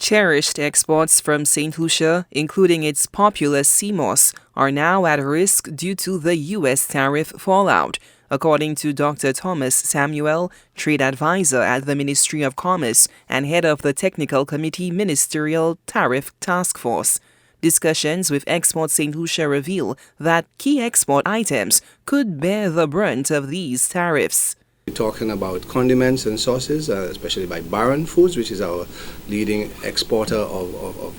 Cherished exports from St. Lucia, including its popular seamoss, are now at risk due to the U.S. tariff fallout, according to Dr. Thomas Samuel, trade advisor at the Ministry of Commerce and head of the Technical Committee Ministerial Tariff Task Force. Discussions with Export St. Lucia reveal that key export items could bear the brunt of these tariffs. We're talking about condiments and sauces, especially by Baron Foods, which is our leading exporter of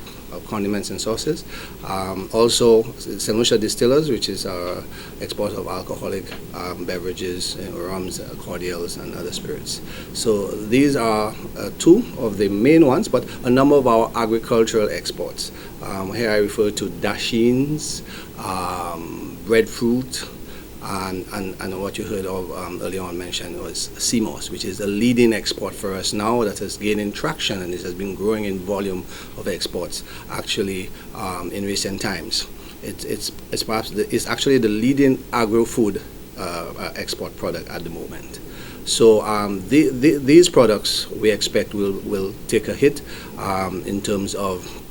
condiments and sauces. Also, St. Lucia Distillers, which is our exporter of alcoholic beverages, rums, cordials, and other spirits. So these are two of the main ones, but a number of our agricultural exports. Here I refer to dashins, breadfruit, and what you heard of earlier on mentioned was seamoss, which is a leading export for us now that is gaining traction, and it has been growing in volume of exports actually in recent times. It's actually the leading agro-food export product at the moment. So these products we expect will take a hit in terms of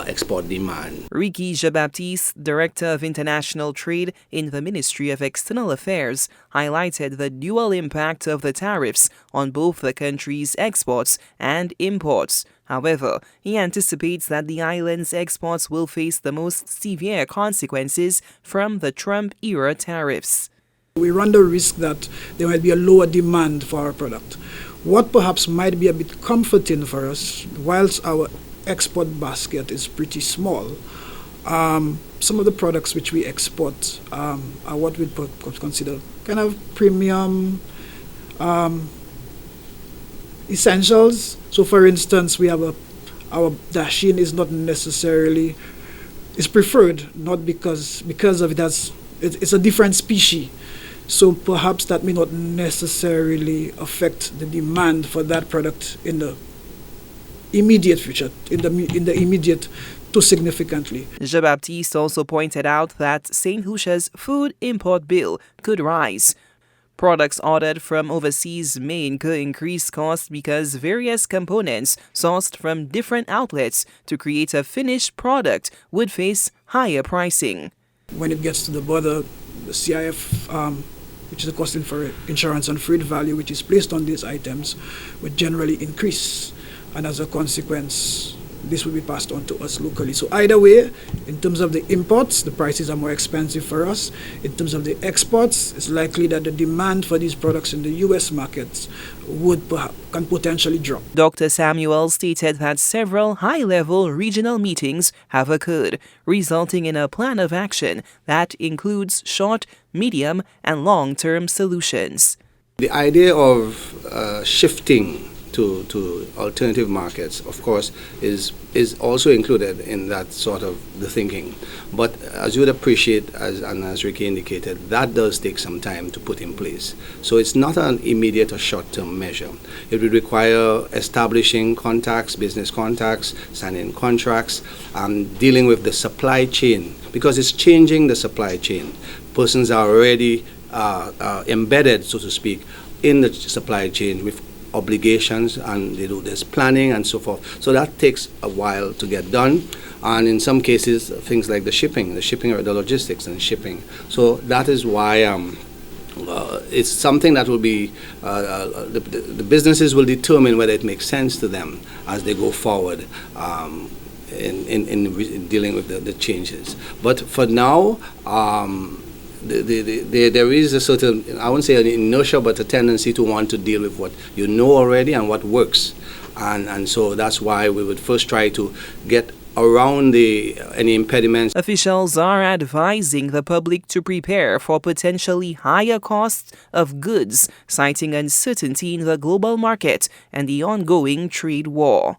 export demand. Ricky Jean-Baptiste, Director of International Trade in the Ministry of External Affairs, highlighted the dual impact of the tariffs on both the country's exports and imports. However, he anticipates that the island's exports will face the most severe consequences from the Trump-era tariffs. We run the risk that there might be a lower demand for our product. What perhaps might be a bit comforting for us, whilst our export basket is pretty small, some of the products which we export are what we could consider kind of premium essentials. So for instance, we have our dashin is not necessarily, is preferred not because of it's a different species. So perhaps that may not necessarily affect the demand for that product in the immediate future, in the immediate too significantly. Jean-Baptiste also pointed out that St. Lucia's food import bill could rise. Products ordered from overseas may incur increased costs because various components sourced from different outlets to create a finished product would face higher pricing. When it gets to the border, the CIF, which is the costing for insurance and freight value, which is placed on these items, would generally increase. And as a consequence, this will be passed on to us locally. So either way, in terms of the imports, the prices are more expensive for us. In terms of the exports, it's likely that the demand for these products in the U.S. markets can potentially drop. Dr. Samuel stated that several high-level regional meetings have occurred, resulting in a plan of action that includes short, medium, and long-term solutions. The idea of shifting to alternative markets, of course, is also included in that sort of the thinking. But as you would appreciate, as Ricky indicated, that does take some time to put in place. So it's not an immediate or short-term measure. It would require establishing contacts, business contacts, signing contracts, dealing with the supply chain, because it's changing the supply chain. Persons are already embedded, so to speak, in the supply chain with obligations, and they do this planning and so forth. So that takes a while to get done, and in some cases things like the shipping or the logistics and shipping. So that is why it's something that will be the businesses will determine whether it makes sense to them as they go forward in dealing with the changes. But for now, there is a certain, I wouldn't say an inertia, but a tendency to want to deal with what you know already and what works. And so that's why we would first try to get around any impediments. Officials are advising the public to prepare for potentially higher costs of goods, citing uncertainty in the global market and the ongoing trade war.